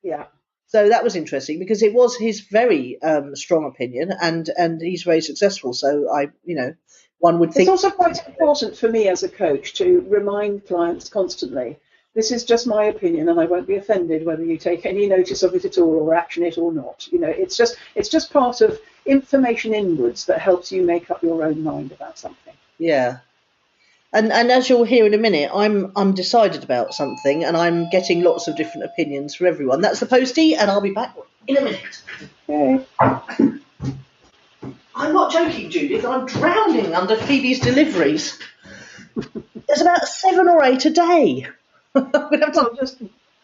Yeah. So that was interesting, because it was his very strong opinion, and he's very successful. So one would think it's also quite important for me as a coach to remind clients constantly, this is just my opinion, and I won't be offended whether you take any notice of it at all or action it or not. It's just part of information inwards that helps you make up your own mind about something. Yeah. And as you'll hear in a minute, I'm undecided about something, and I'm getting lots of different opinions from everyone. That's the postie, and I'll be back in a minute. Okay. I'm not joking, Judith. I'm drowning under Phoebe's deliveries. There's about 7 or 8 a day.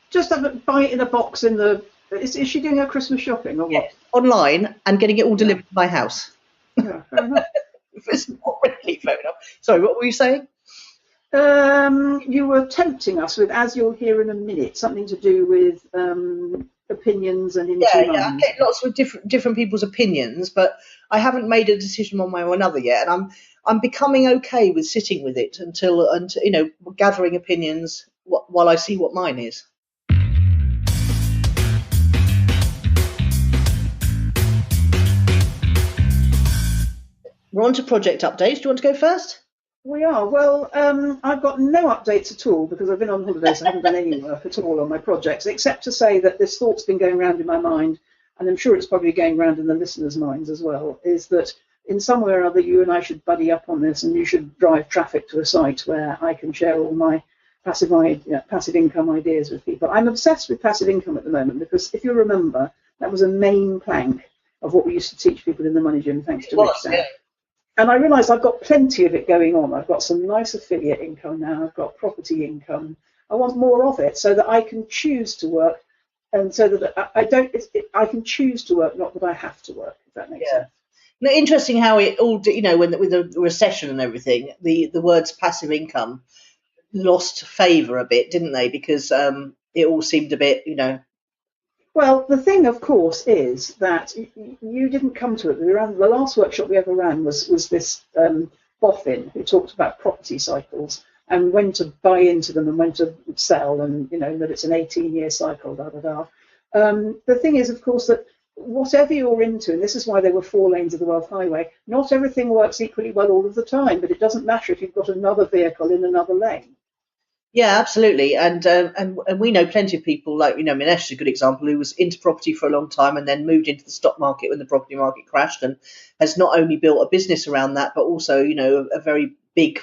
Just have a bite in a box in the. Is she doing her Christmas shopping or what? Yes, online, and getting it all delivered to my house. Yeah, fair enough. It's not really fair enough. Sorry, what were you saying? You were tempting us with, as you'll hear in a minute, something to do with opinions and Yeah, I get lots of different people's opinions, but I haven't made a decision one way or another yet, and I'm becoming okay with sitting with it until gathering opinions while I see what mine is. We're on to project updates. Do you want to go first? We are. Well, I've got no updates at all because I've been on holidays. I haven't done any work at all on my projects, except to say that this thought's been going around in my mind, and I'm sure it's probably going around in the listeners' minds as well, is that in some way or other you and I should buddy up on this, and you should drive traffic to a site where I can share all my passive income ideas with people. I'm obsessed with passive income at the moment because, if you remember, that was a main plank of what we used to teach people in the Money Gym, thanks to Rich Sam. Yeah. And I realised I've got plenty of it going on. I've got some nice affiliate income now. I've got property income. I want more of it so that I can choose to work, and so that I can choose to work, not that I have to work. If that makes sense. Now, interesting how it all, with the recession and everything, the words passive income lost favour a bit, didn't they? Because it all seemed a bit, Well, the thing, of course, is that you didn't come to it. The last workshop we ever ran was this boffin who talked about property cycles and when to buy into them and when to sell, and that it's an 18-year cycle. The thing is, of course, that whatever you're into, and this is why there were 4 lanes of the Wealth Highway, not everything works equally well all of the time, but it doesn't matter if you've got another vehicle in another lane. Yeah, absolutely. And we know plenty of people, like, Minesh is a good example, who was into property for a long time and then moved into the stock market when the property market crashed, and has not only built a business around that, but also, a very big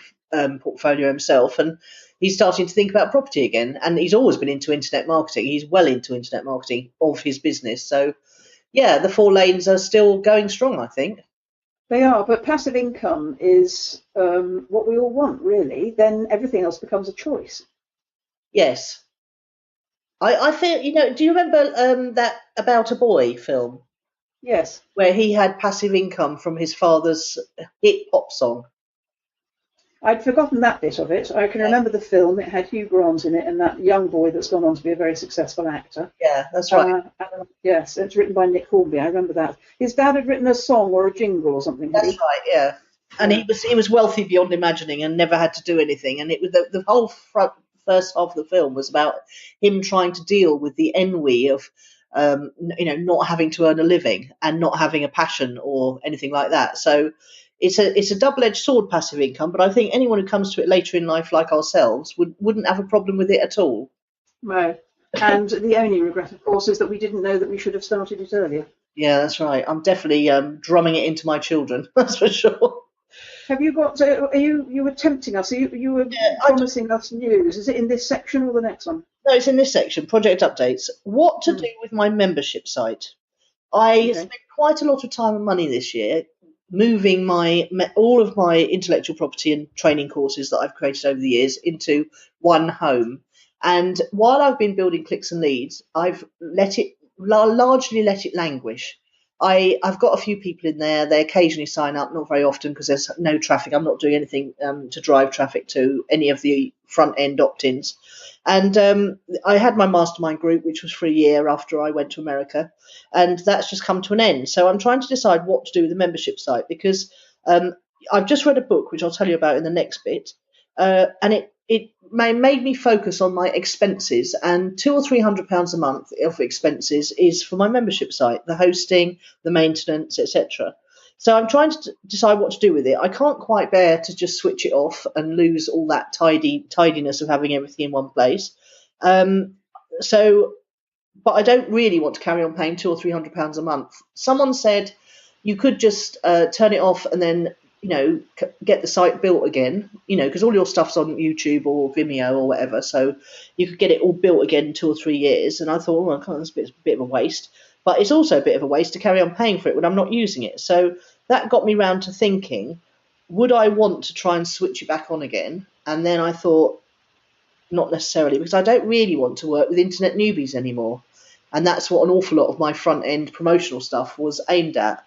portfolio himself. And he's starting to think about property again. And he's always been into internet marketing. He's well into internet marketing of his business. So, yeah, the 4 lanes are still going strong, I think. They are, but passive income is what we all want, really. Then everything else becomes a choice. Yes. I feel, do you remember that About a Boy film? Yes. Where he had passive income from his father's hit pop song. I'd forgotten that bit of it. I can remember the film. It had Hugh Grant in it and that young boy that's gone on to be a very successful actor. Yeah, that's right. Yes, it's written by Nick Hornby. I remember that. His dad had written a song or a jingle or something. That's right, yeah. And he was wealthy beyond imagining and never had to do anything. And it was the whole first half of the film was about him trying to deal with the ennui of not having to earn a living and not having a passion or anything like that. So it's a double-edged sword, passive income, but I think anyone who comes to it later in life, like ourselves, wouldn't have a problem with it at all. No. And the only regret, of course, is that we didn't know that we should have started it earlier. Yeah, that's right. I'm definitely drumming it into my children, that's for sure. Have you got? You were tempting us. You were promising us news. Is it in this section or the next one? No, it's in this section. Project updates. What to do with my membership site? I spent quite a lot of time and money this year moving all of my intellectual property and training courses that I've created over the years into one home. And while I've been building clicks and leads, I've largely let it languish. I've got a few people in there. They occasionally sign up, not very often because there's no traffic. I'm not doing anything to drive traffic to any of the front end opt-ins. And I had my mastermind group, which was for a year after I went to America, and that's just come to an end. So I'm trying to decide what to do with the membership site, because I've just read a book, which I'll tell you about in the next bit, and it made me focus on my expenses, and £200 or £300 a month of expenses is for my membership site, the hosting, the maintenance, etc. So I'm trying to decide what to do with it. I can't quite bear to just switch it off and lose all that tidiness of having everything in one place. But I don't really want to carry on paying £200 or £300 a month. Someone said you could just turn it off and then, get the site built again, because all your stuff's on YouTube or Vimeo or whatever. So you could get it all built again in 2 or 3 years. And I thought, that's a bit of a waste. But it's also a bit of a waste to carry on paying for it when I'm not using it. So that got me round to thinking, would I want to try and switch it back on again? And then I thought, not necessarily, because I don't really want to work with internet newbies anymore. And that's what an awful lot of my front end promotional stuff was aimed at.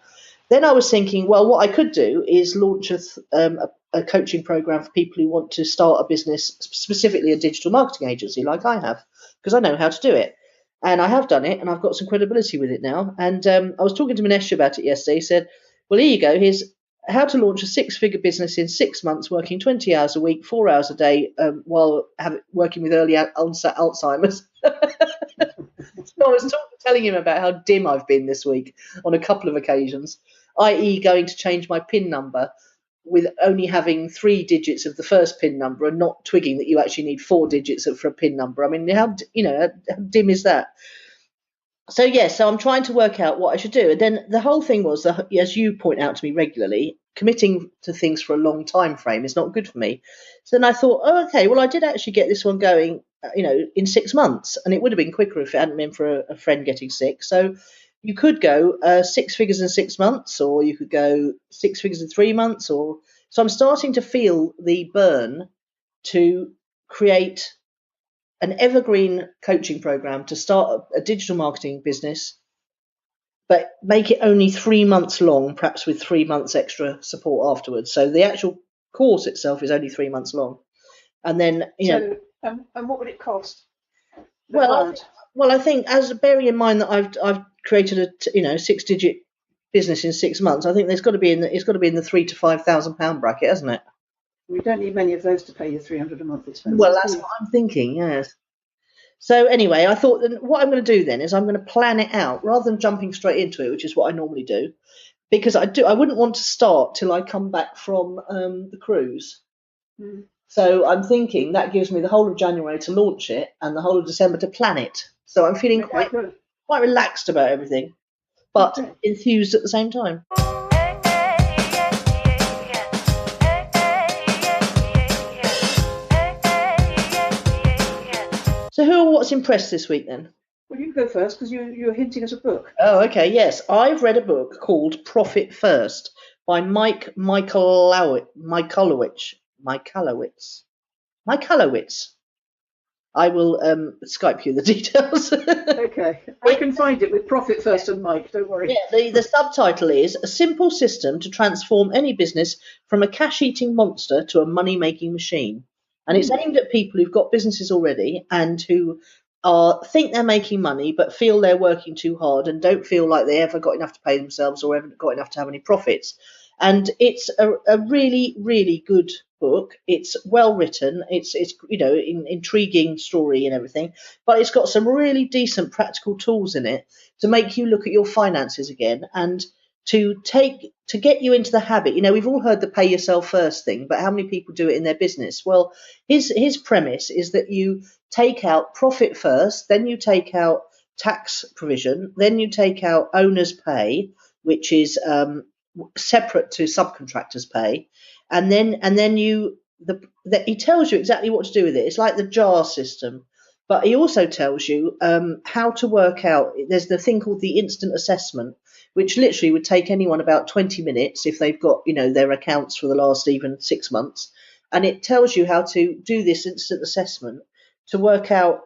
Then I was thinking, well, what I could do is launch a coaching program for people who want to start a business, specifically a digital marketing agency like I have, because I know how to do it. And I have done it, and I've got some credibility with it now. And I was talking to Minesh about it yesterday. He said, well, here you go. Here's how to launch a 6-figure business in 6 months, working 20 hours a week, 4 hours a day, while working with early onset Alzheimer's. So I was telling him about how dim I've been this week on a couple of occasions. i.e. going to change my PIN number with only having 3 digits of the first PIN number and not twigging that you actually need 4 digits for a PIN number. I mean, how dim is that? So so I'm trying to work out what I should do. And then the whole thing was, as you point out to me regularly, committing to things for a long time frame is not good for me. So then I thought, okay, well, I did actually get this one going, in 6 months, and it would have been quicker if it hadn't been for a friend getting sick. So you could go 6 figures in 6 months, or you could go 6 figures in 3 months. So I'm starting to feel the burn to create an evergreen coaching program to start a digital marketing business, but make it only 3 months long, perhaps with 3 months extra support afterwards. So the actual course itself is only 3 months long. And then, and what would it cost? Well, I think, as bearing in mind that I've created a 6-digit business in 6 months, I think it's got to be in the £3,000 to £5,000 bracket, hasn't it? We don't need many of those to pay your $300 a month expenses. Well, that's what I'm thinking, yes. So anyway, I thought that what I'm going to do then is I'm going to plan it out rather than jumping straight into it, which is what I normally do, because I wouldn't want to start till I come back from the cruise. Mm. So I'm thinking that gives me the whole of January to launch it and the whole of December to plan it. So I'm feeling quite relaxed about everything, but enthused at the same time. So who or what's impressed this week then? Well, you can go first because you're hinting at a book. Oh, okay, yes. I've read a book called Profit First by Michalowicz. I will Skype you the details. Okay. I can find it with Profit First and Mike, don't worry. Yeah, the subtitle is A Simple System to Transform Any Business from a Cash-Eating Monster to a Money-Making Machine. And it's aimed at people who've got businesses already and who think they're making money but feel they're working too hard and don't feel like they ever got enough to pay themselves or ever got enough to have any profits. And it's a really, really good book. It's well written. It's intriguing story and everything, but it's got some really decent practical tools in it to make you look at your finances again and to get you into the habit. We've all heard the pay yourself first thing, but how many people do it in their business? Well, his premise is that you take out profit first, then you take out tax provision, then you take out owner's pay, which is separate to subcontractors' pay, and then he tells you exactly what to do with it. It's like the jar system, but he also tells you how to work out. There's the thing called the instant assessment, which literally would take anyone about 20 minutes if they've got their accounts for the last even 6 months, and it tells you how to do this instant assessment to work out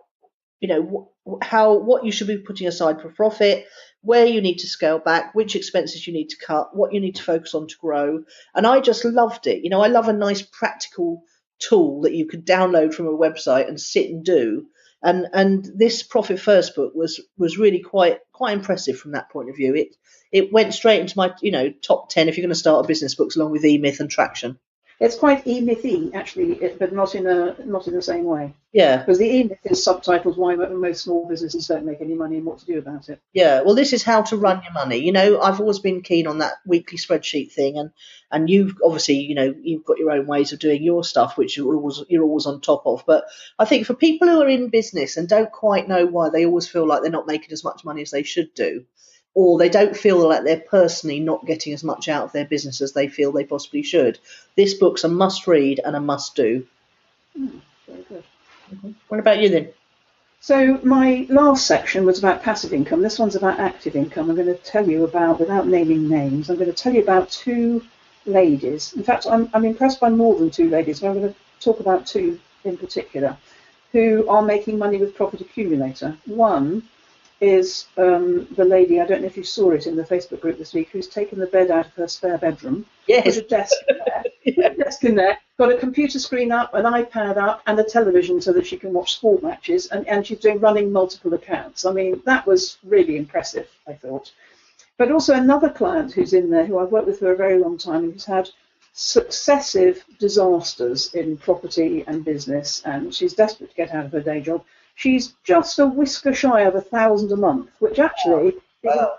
what you should be putting aside for profit, where you need to scale back, which expenses you need to cut, what you need to focus on to grow. And I just loved it. I love a nice practical tool that you could download from a website and sit and do. And this Profit First book was really quite impressive from that point of view. It went straight into my top 10 if you're going to start a business books, along with E-Myth and Traction. It's quite E-Mythy actually, but not in the same way. Yeah. Because the E-Myth is subtitled "Why Most Small Businesses Don't Make Any Money and What to Do About It." Yeah. Well, this is how to run your money. I've always been keen on that weekly spreadsheet thing, and you've obviously you've got your own ways of doing your stuff, which you're always on top of. But I think for people who are in business and don't quite know why they always feel like they're not making as much money as they should do, or they don't feel like they're personally not getting as much out of their business as they feel they possibly should, this book's a must read and a must do. Very good. Mm-hmm. What about you then? So my last section was about passive income. This one's about active income. I'm going to tell you about, without naming names, I'm going to tell you about 2 ladies. In fact, I'm impressed by more than 2 ladies, but I'm going to talk about 2 in particular who are making money with Profit Accumulator. One is the lady, I don't know if you saw it in the Facebook group this week, who's taken the bed out of her spare bedroom. Yes. Put a desk in there. Yeah. A desk in there. Got a computer screen up, an iPad up, and a television so that she can watch sport matches. And she's running multiple accounts. I mean, that was really impressive, I thought. But also another client who's in there, who I've worked with for a very long time, and who's had successive disasters in property and business, and she's desperate to get out of her day job. She's just a whisker shy of $1,000 a month, which actually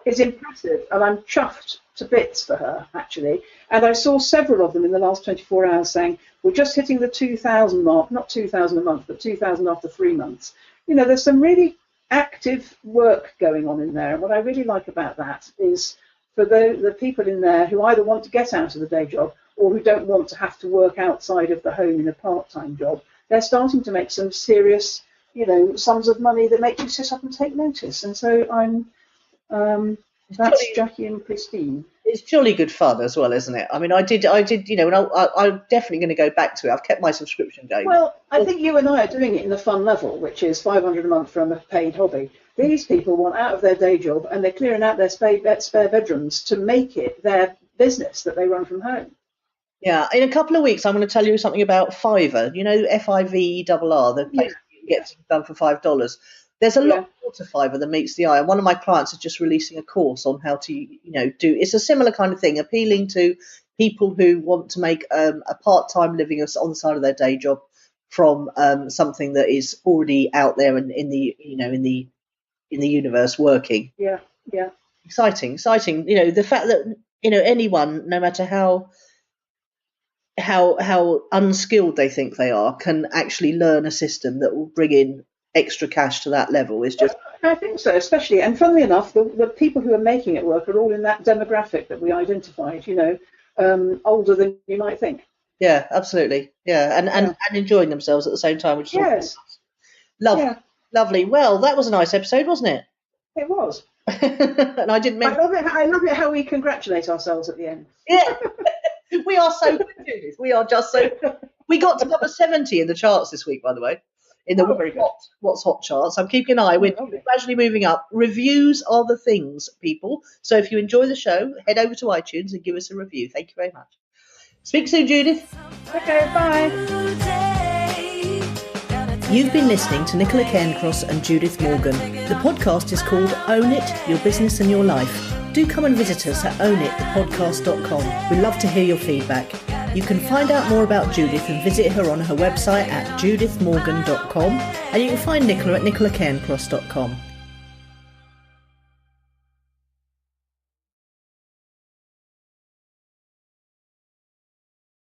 is impressive, and I'm chuffed to bits for her, actually. And I saw several of them in the last 24 hours saying, we're just hitting the 2,000 mark, not 2,000 a month, but 2,000 after 3 months. You know, there's some really active work going on in there. And what I really like about that is for the people in there who either want to get out of the day job or who don't want to have to work outside of the home in a part-time job, they're starting to make some serious, you know, sums of money that make you sit up and take notice. And so that's Jackie and Christine. It's jolly good fun as well, isn't it? I mean, I did, you know, and I'm definitely going to go back to it. I've kept my subscription going. Well, I think you and I are doing it in the fun level, which is $500 a month from a paid hobby. These people want out of their day job and they're clearing out their spare bedrooms to make it their business that they run from home. Yeah, in a couple of weeks, I'm going to tell you something about Fiverr. You know, Fiverr, the place you get things done for $5. There's a lot more to Fiverr than meets the eye. And one of my clients is just releasing a course on how to, you know, do. It's a similar kind of thing, appealing to people who want to make a part-time living on the side of their day job from something that is already out there and in the universe working. Yeah. Exciting. You know, the fact that, you know, anyone, no matter how unskilled they think they are, can actually learn a system that will bring in extra cash to that level is just... I think so, especially, and funnily enough, the people who are making it work are all in that demographic that we identified, you know, older than you might think. Yeah, absolutely. Yeah, and enjoying themselves at the same time, which is lovely. Well, that was a nice episode, wasn't it? It was. And I didn't mention... I love it how we congratulate ourselves at the end. Yeah. We are so good at this. We are just so... We got to number 70 in the charts this week, by the way. In the What's Hot charts. I'm keeping an eye. We're gradually moving up. Reviews are the things, people. So if you enjoy the show, head over to iTunes and give us a review. Thank you very much. Speak soon, Judith. Okay, bye. You've been listening to Nicola Cairncross and Judith Morgan. The podcast is called Own It, Your Business and Your Life. Do come and visit us at ownitthepodcast.com. We'd love to hear your feedback. You can find out more about Judith and visit her on her website at judithmorgan.com, and you can find Nicola at nicolacairncross.com.